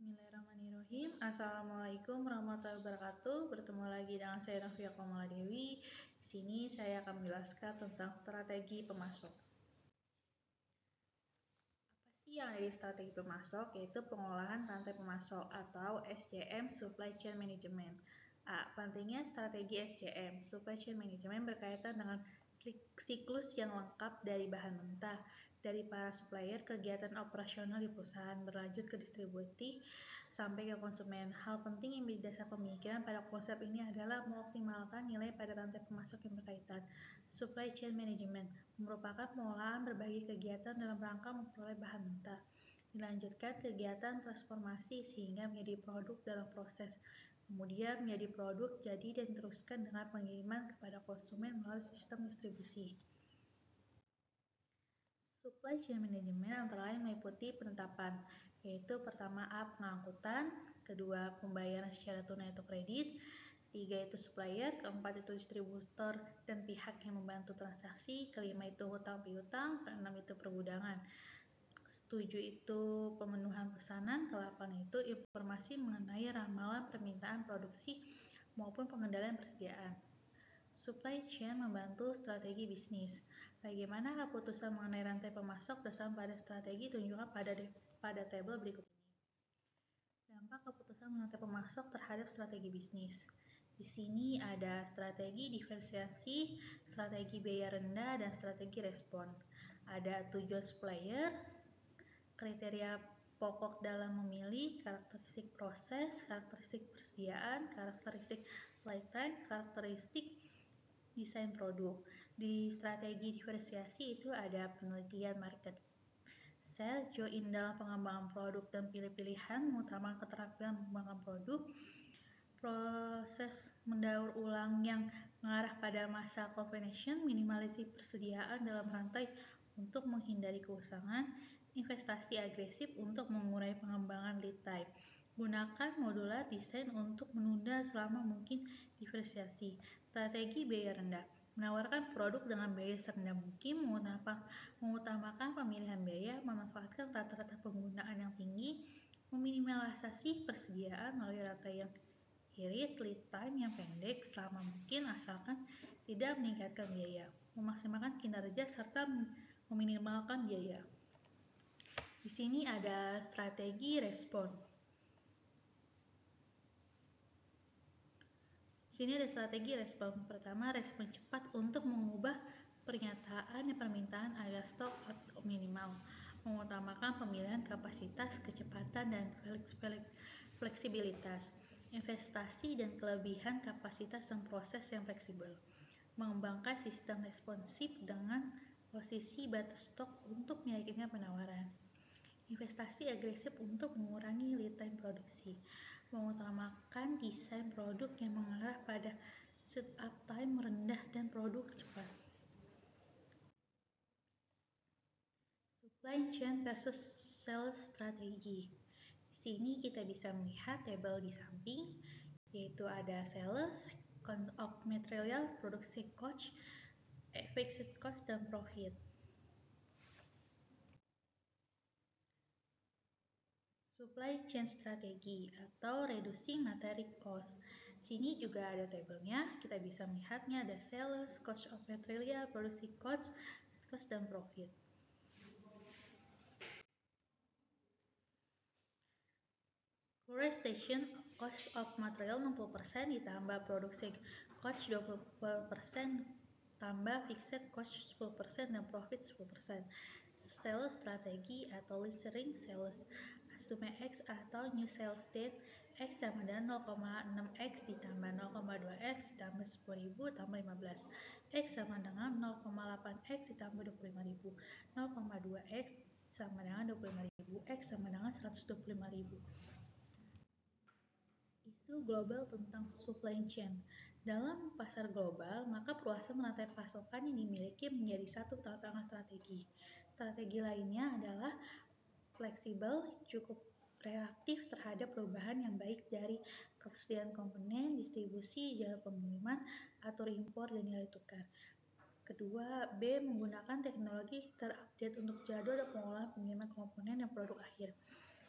Bismillahirrahmanirrahim. Assalamualaikum warahmatullahi wabarakatuh. Bertemu lagi dengan saya Novia Komaladewi. Di sini saya akan menjelaskan tentang strategi pemasok. Apa sih yang ada di strategi pemasok? Yaitu pengolahan rantai pemasok atau SCM (Supply Chain Management). Pentingnya strategi SCM (Supply Chain Management) berkaitan dengan siklus yang lengkap dari bahan mentah, dari para supplier, kegiatan operasional di perusahaan, berlanjut ke distribusi, sampai ke konsumen. Hal penting yang menjadi dasar pemikiran pada konsep ini adalah mengoptimalkan nilai pada rantai pemasok yang berkaitan. Supply Chain Management merupakan pengolahan berbagai kegiatan dalam rangka memperoleh bahan mentah. Dilanjutkan kegiatan transformasi sehingga menjadi produk dalam proses. Kemudian menjadi produk jadi dan diteruskan dengan pengiriman kepada konsumen melalui sistem distribusi. Supply Chain Management antara lain meliputi penetapan, yaitu pertama pengangkutan, kedua pembayaran secara tunai atau kredit, ketiga itu supplier, keempat itu distributor dan pihak yang membantu transaksi, kelima itu hutang piutang, keenam itu pergudangan, ketujuh itu pemenuhan pesanan, ke-8 itu informasi mengenai ramalan permintaan produksi maupun pengendalian persediaan. Supply chain membantu strategi bisnis. Bagaimana keputusan mengenai rantai pemasok berdasarkan pada strategi tunjukkan pada tabel berikut ini. Dampak keputusan mengenai rantai pemasok terhadap strategi bisnis. Di sini ada strategi diferensiasi, strategi biaya rendah, dan strategi respon. Ada tujuan supplier, kriteria pokok dalam memilih, karakteristik proses, karakteristik persediaan, karakteristik lifetime, karakteristik desain produk. Di strategi diferensiasi itu ada penelitian market sales, join dalam pengembangan produk dan pilih-pilihan, mengutamakan keterampilan mengembangkan produk, proses mendaur ulang yang mengarah pada masa convention, minimalisasi persediaan dalam rantai untuk menghindari keusangan, investasi agresif untuk mengurangi pengembangan lead time. Gunakan modular desain untuk menunda selama mungkin diferensiasi. Strategi biaya rendah. Menawarkan produk dengan biaya serendah mungkin, mengutamakan pemilihan biaya, memanfaatkan rata-rata penggunaan yang tinggi, meminimalisasi persediaan melalui rantai yang irit, lead time yang pendek selama mungkin asalkan tidak meningkatkan biaya, memaksimalkan kinerja serta meminimalkan biaya. Di sini ada strategi respon. Di sini ada strategi respon. Pertama, respon cepat untuk mengubah pernyataan dan permintaan agar stok minimal, mengutamakan pemilihan kapasitas, kecepatan, dan fleksibilitas, investasi dan kelebihan kapasitas dan proses yang fleksibel, mengembangkan sistem responsif dengan posisi batas stok untuk meyakinkan penawaran, investasi agresif untuk mengurangi lead time produksi, mengutamakan desain produk yang mengarah pada setup time rendah dan produk cepat. Supply chain versus sales strategi. Di sini kita bisa melihat tabel di samping, yaitu ada sales, cost of material, produksi cost, fixed cost, dan profit. Supply chain strategi atau reducing material cost. Sini juga ada tabelnya, kita bisa melihatnya ada sales, cost of material, produksi cost, dan profit. Current station cost of material 60% ditambah produksi cost 20% tambah fixed cost 10% dan profit 10%. Sales strategi atau listering sales. Assume X atau new sales date X sama dengan 0,6X ditambah 0,2X ditambah 10.000 tambah 15. X sama dengan 0,8X ditambah 25.000. 0,2X sama dengan 25.000. X sama dengan 125.000. Isu global tentang supply chain. Dalam pasar global, maka perluasan rantai pasokan yang dimiliki menjadi satu tantangan strategi. Strategi lainnya adalah fleksibel, cukup reaktif terhadap perubahan yang baik dari ketersediaan komponen, distribusi, jalan pengiriman, atur impor, dan nilai tukar. Kedua, B. Menggunakan teknologi terupdate untuk jadwal dan pengolahan pengiriman komponen dan produk akhir.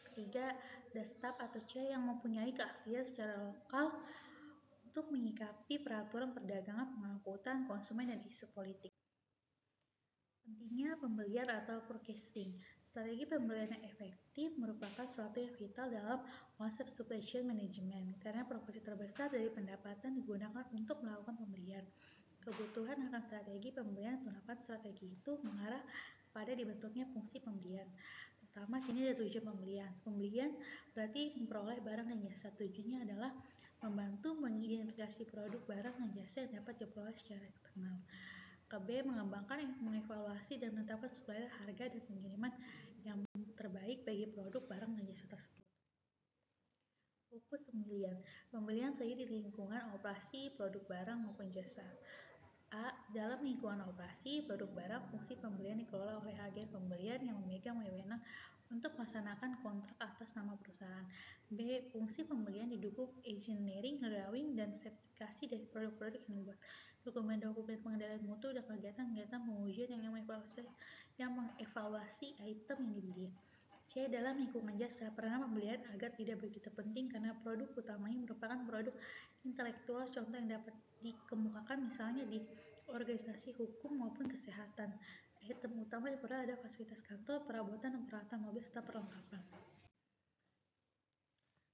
Ketiga, Ketiga, ada staf atau C yang mempunyai keahlian secara lokal untuk menyikapi peraturan perdagangan, pengangkutan, konsumen, dan isu politik. Pentingnya pembelian atau forecasting. Strategi pembelian yang efektif merupakan suatu yang vital dalam konsep supply chain management karena proporsi terbesar dari pendapatan digunakan untuk melakukan pembelian. Kebutuhan akan strategi pembelian penerapan strategi itu mengarah pada dibentuknya fungsi pembelian. Pertama, sini ada tujuan pembelian. Pembelian berarti memperoleh barang dan jasa. Tujuannya adalah membantu mengidentifikasi produk, barang, dan jasa yang dapat diperoleh secara eksternal. B. Mengembangkan, mengevaluasi, dan menetapkan supplier harga dan pengiriman yang terbaik bagi produk, barang, dan jasa tersebut. Fokus pembelian. Pembelian terjadi di lingkungan operasi produk, barang, maupun jasa. A. Dalam lingkungan operasi produk, barang, fungsi pembelian dikelola oleh agen pembelian yang memegang wewenang untuk melaksanakan kontrak atas nama perusahaan. B. Fungsi pembelian didukung engineering, drawing, dan sertifikasi dari produk-produk yang dibuat. Dokumen-dokumen pengendalian mutu dan kegiatan-kegiatan pengujian yang mengevaluasi item yang dibeli. C. Dalam lingkungan jasa, peran pembelian agar tidak begitu penting karena produk utamanya merupakan produk intelektual, contoh yang dapat dikemukakan misalnya di organisasi hukum maupun kesehatan. Item utama diperoleh ada fasilitas kantor, perabotan, dan peralatan mobil serta perlengkapan.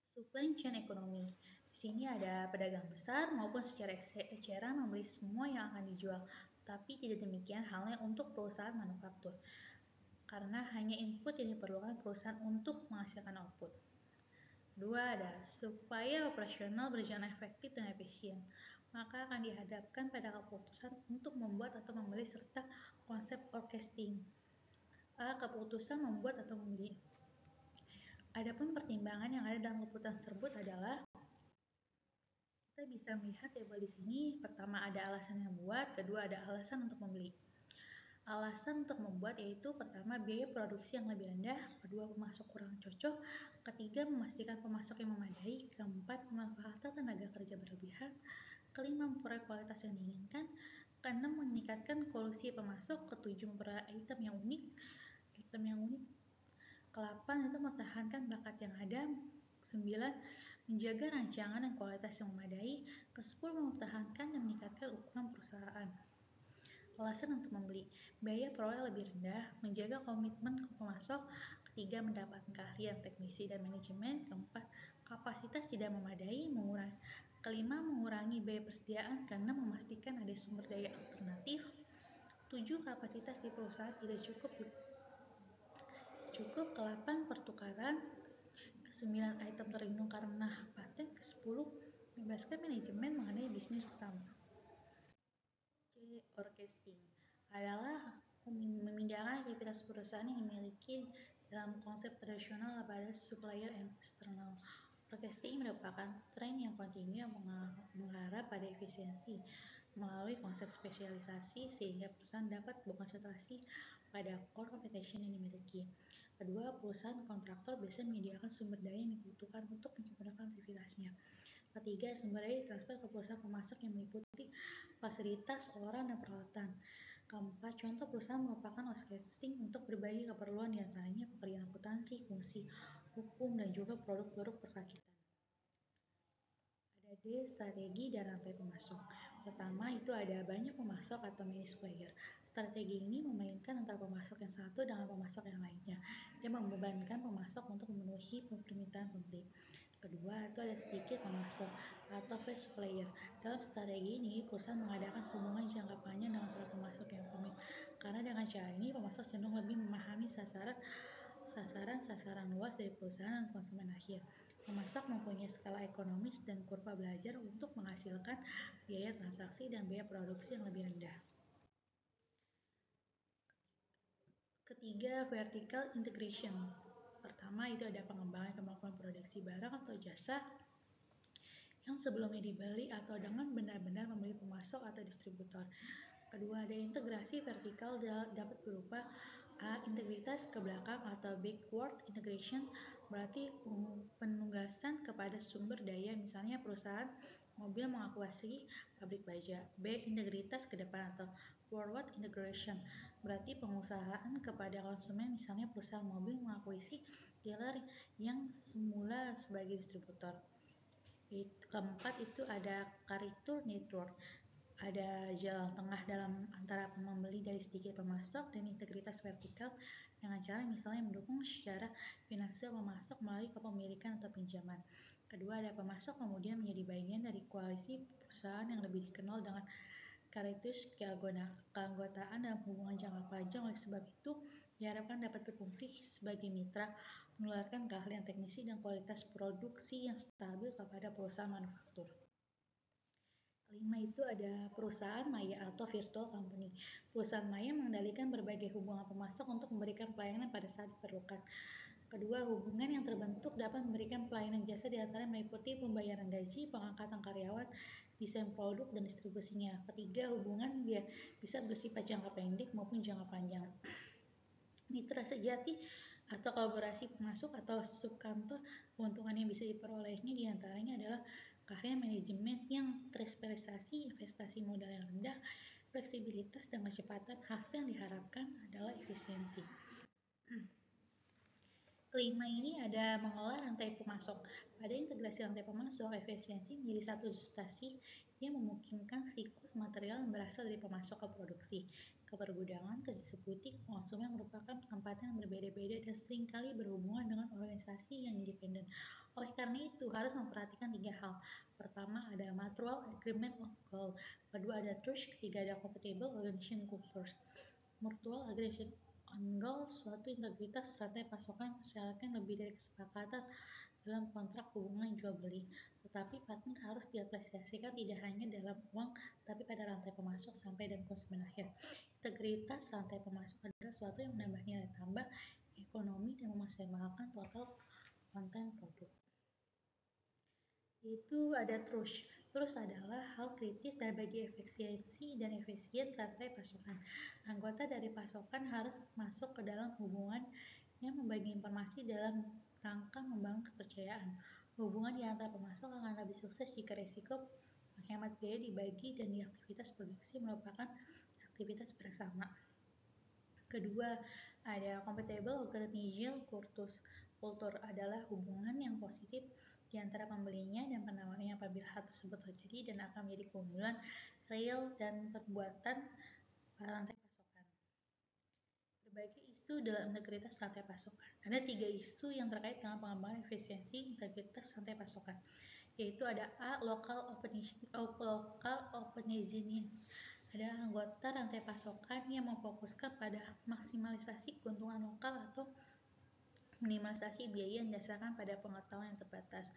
Supply chain ekonomi. Di sini ada pedagang besar maupun secara eceran membeli semua yang akan dijual, tapi tidak demikian halnya untuk perusahaan manufaktur, karena hanya input yang diperlukan perusahaan untuk menghasilkan output. Kedua, ada supaya operasional berjalan efektif dan efisien, maka akan dihadapkan pada keputusan untuk membuat atau membeli serta konsep forecasting. A. Keputusan membuat atau membeli. Adapun pertimbangan yang ada dalam keputusan tersebut adalah kita bisa melihat tabel di sini. Pertama ada alasan yang membuat, kedua ada alasan untuk membeli. Alasan untuk membuat yaitu pertama biaya produksi yang lebih rendah, kedua pemasok kurang cocok, ketiga memastikan pemasok yang memadai, keempat pemanfaatan tenaga kerja berlebihan, kelima memperoleh kualitas yang diinginkan, keenam meningkatkan kolusi pemasok, ketujuh memperoleh item yang unik, ke-8 itu mempertahankan bakat yang ada, 9 menjaga rancangan dan kualitas yang memadai, ke-10 mempertahankan dan meningkatkan ukuran perusahaan. Alasan untuk membeli, biaya peroleh lebih rendah, menjaga komitmen ke pemasok, ketiga mendapatkan keahlian teknisi dan manajemen, keempat kapasitas tidak memadai, kelima mengurangi biaya persediaan, keenam memastikan ada sumber daya alternatif, 7 kapasitas di perusahaan tidak cukup, ke-8 pertukaran, ke-9 item terlindung karena paten, ke-10 bebaskan manajemen mengenai bisnis utama. C. Forecasting adalah memindahkan aktivitas perusahaan yang dimiliki dalam konsep tradisional pada supplier eksternal. Forecasting merupakan tren yang kontinu yang mengarah pada efisiensi melalui konsep spesialisasi sehingga perusahaan dapat berkonsentrasi pada core competency yang dimiliki. Kedua, perusahaan kontraktor biasanya menyediakan sumber daya yang dibutuhkan untuk menyempurnakan aktivitasnya. Ketiga, sumber daya ditransfer ke perusahaan pemasok yang meliputi fasilitas, orang, dan peralatan. Keempat, contoh perusahaan merupakan outsourcing untuk berbagai keperluan diantaranya pekerjaan akuntansi, fungsi hukum, dan juga produk-produk perakitan. Ada D. Strategi dan rantai pemasok. Pertama, itu ada banyak pemasok atau many supplier. Strategi ini memainkan antara pemasok yang satu dengan pemasok yang lainnya. Dia membebankan pemasok untuk memenuhi permintaan pembeli. Kedua, itu ada sedikit pemasok atau paid supplier. Dalam strategi ini, perusahaan mengadakan hubungan jangka panjang dengan para pemasok yang komit. Karena dengan cara ini, pemasok cenderung lebih memahami sasaran luas dari perusahaan dan konsumen akhir. Pemasok mempunyai skala ekonomis dan kurva belajar untuk menghasilkan biaya transaksi dan biaya produksi yang lebih rendah. Ketiga, vertical integration. Pertama, itu ada pengembangan kemampuan produksi barang atau jasa yang sebelumnya dibeli atau dengan benar-benar membeli pemasok atau distributor. Kedua, ada integrasi vertikal dapat berupa A. Integritas ke belakang atau backward integration berarti penugasan kepada sumber daya, misalnya perusahaan mobil mengakuisisi pabrik baja. B. Integritas ke depan atau forward integration, berarti pengusahaan kepada konsumen, misalnya perusahaan mobil mengakuisisi dealer yang semula sebagai distributor. Keempat itu ada carrier network, ada jalan tengah dalam antara pembeli dari sedikit pemasok dan integritas vertikal dengan cara misalnya mendukung secara finansial pemasok melalui kepemilikan atau pinjaman. Kedua, ada pemasok kemudian menjadi bagian dari koalisi perusahaan yang lebih dikenal dengan karitus keanggotaan dalam hubungan jangka panjang. Oleh sebab itu, diharapkan dapat berfungsi sebagai mitra, menularkan keahlian teknisi dan kualitas produksi yang stabil kepada perusahaan manufaktur. Kelima itu ada perusahaan maya atau virtual company. Perusahaan maya mengendalikan berbagai hubungan pemasok untuk memberikan pelayanan pada saat diperlukan. Kedua, hubungan yang terbentuk dapat memberikan pelayanan jasa di antara meliputi pembayaran gaji, pengangkatan karyawan, desain produk, dan distribusinya. Ketiga, hubungan bisa bersifat jangka pendek maupun jangka panjang. Mitra sejati atau kolaborasi pemasok atau subkantor, keuntungan yang bisa diperolehnya diantaranya adalah keahlian manajemen yang terspesialisasi, investasi modal yang rendah, fleksibilitas dan kecepatan. Hasil yang diharapkan adalah efisiensi. Kelima ini ada mengolah rantai pemasok. Pada integrasi rantai pemasok, efisiensi menjadi satu substansi yang memungkinkan siklus material yang berasal dari pemasok ke produksi, ke pergudangan, ke distribusi, konsumen merupakan tempatan yang berbeda-beda dan seringkali berhubungan dengan organisasi yang independen. Oleh karena itu, harus memperhatikan tiga hal. Pertama, ada mutual agreement of goal. Kedua, ada trust. Ketiga, ada compatible organization cultures. Mutual agreement on goal, suatu integritas rantai pasokan mensyaratkan lebih dari kesepakatan dalam kontrak hubungan jual beli, tetapi partner harus diapresiasikan tidak hanya dalam uang, tapi pada rantai pemasok sampai dan konsumen akhir. Integritas rantai pemasok adalah suatu yang menambah nilai tambah ekonomi dan memaksimalkan total konten produk. Itu ada trust. Trust adalah hal kritis bagi efisiensi dan efisien rantai pasokan. Anggota dari pasokan harus masuk ke dalam hubungan yang membagi informasi dalam rangka membangun kepercayaan. Hubungan di antara pemasok akan lebih sukses jika risiko menghemat biaya dibagi dan di aktivitas produksi merupakan aktivitas bersama. Kedua, ada compatible organizational kultur adalah hubungan yang positif di antara pembelinya dan penawarnya apabila hal tersebut terjadi dan akan menjadi keunggulan real dan perbuatan pada rantai pasokan. Berbagai isu dalam integritas rantai pasokan. Ada 3 isu yang terkait dengan pengembangan efisiensi integritas rantai pasokan, yaitu ada A. Local optimization. Ada anggota rantai pasokan yang memfokuskan pada maksimalisasi keuntungan lokal atau minimalisasi biaya yang didasarkan pada pengetahuan yang terbatas.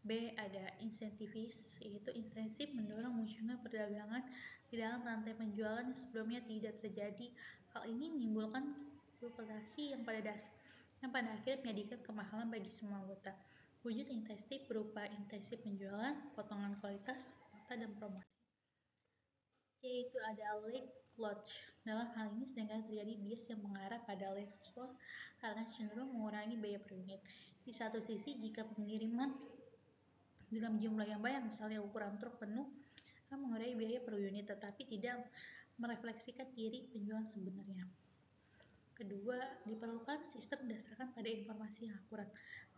B. Ada insentivis, yaitu insentif mendorong munculnya perdagangan di dalam rantai penjualan yang sebelumnya tidak terjadi. Hal ini menimbulkan fluktuasi yang pada akhirnya menyedihkan kemahalan bagi semua anggota. Wujud insentif berupa insentif penjualan, potongan kualitas, kuota, dan promosi. C. Itu ada lag loss. Dalam hal ini sedangkan terjadi bias yang mengarah pada lag loss karena cenderung mengurangi biaya per unit. Di satu sisi, jika pengiriman dalam jumlah yang banyak, misalnya ukuran truk penuh, akan mengurangi biaya per unit, tetapi tidak merefleksikan diri penjualan sebenarnya. Kedua, diperlukan sistem berdasarkan pada informasi yang akurat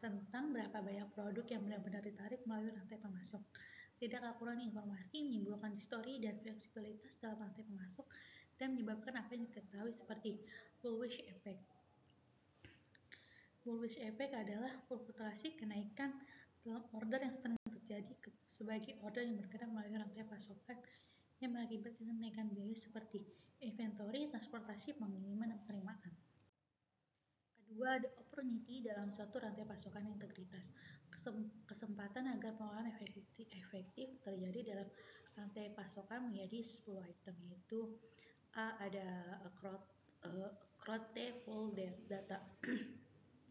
tentang berapa banyak produk yang benar-benar ditarik melalui rantai pemasok. Tidak akurat informasi menimbulkan distorsi dan fleksibilitas dalam rantai pemasok dan menyebabkan apa yang diketahui seperti bullwhip effect. Bullwhip effect adalah fluktuasi kenaikan dalam order yang sering terjadi sebagai order yang bergerak melalui rantai pasokan yang mengakibatkan kenaikan biaya seperti inventory, transportasi, pengiriman, dan penerimaan. Kedua, ada opportunity dalam suatu rantai pasokan integritas. Kesempatan agar pengelolaan efektif terjadi dalam rantai pasokan menjadi 10 item, yaitu A. Ada quotable data.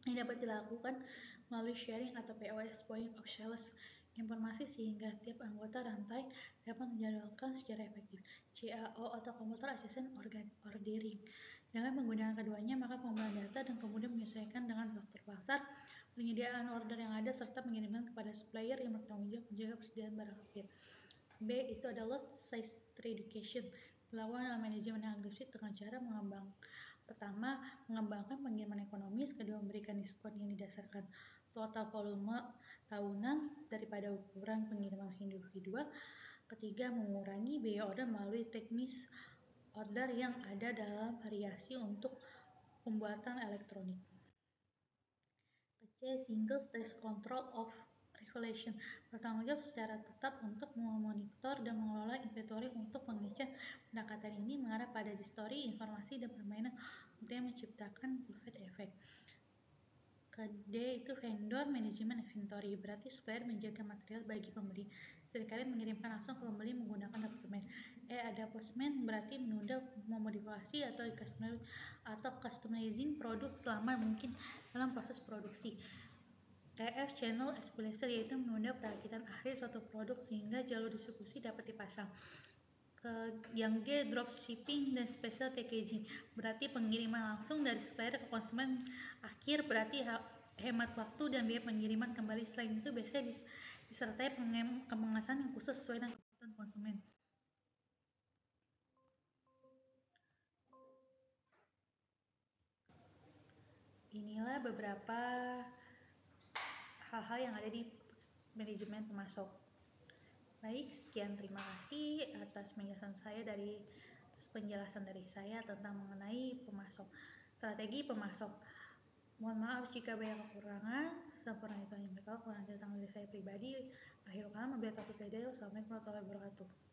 Ini dapat dilakukan melalui sharing atau POS, point of sales informasi sehingga tiap anggota rantai dapat menjadwalkan secara efektif. CAO atau Computer Assisted Ordering. Dengan menggunakan keduanya, maka pengumpulan data dan kemudian menyesuaikan dengan faktor pasar, penyediaan order yang ada, serta mengirimkan kepada supplier yang bertanggung jawab menjaga persediaan barang akhir. B. Itu ada lot size reduction. Dilakukan dalam manajemen yang agresif dengan cara pertama, mengembangkan pengiriman ekonomis, kedua, memberikan diskon yang didasarkan total volume tahunan daripada ukuran pengiriman individual, ketiga, mengurangi biaya order melalui teknis order yang ada dalam variasi untuk pembuatan elektronik. C. Single stage control of revelation, bertanggung jawab secara tetap untuk memonitor dan mengelola inventory untuk pengecekan. Pendekatan ini mengarah pada distorsi informasi dan permainan untuk yang menciptakan buffet effect. D itu vendor management inventory, berarti supplier menjaga material bagi pembeli, seringkali mengirimkan langsung ke pembeli menggunakan departemen. Ada postman, berarti menunda memodifikasi atau customizing produk selama mungkin dalam proses produksi. F channel escalation, yaitu menunda perakitan akhir suatu produk sehingga jalur distribusi dapat dipasang. Yang G dropshipping dan special packaging, berarti pengiriman langsung dari supplier ke konsumen akhir, berarti hemat waktu dan biaya pengiriman kembali. Selain itu biasanya disertai pengemasan yang khusus sesuai dengan kebutuhan konsumen. Inilah beberapa hal-hal yang ada di manajemen pemasok. Baik, sekian, terima kasih atas penjelasan dari saya tentang mengenai pemasok, strategi pemasok. Mohon maaf jika banyak kekurangan. Sempurna itu hanya berkata kurang datang dari saya pribadi. Akhirul kalam, wabillahi taufiq wal hidayah. Wassalamualaikum warahmatullahi wabarakatuh.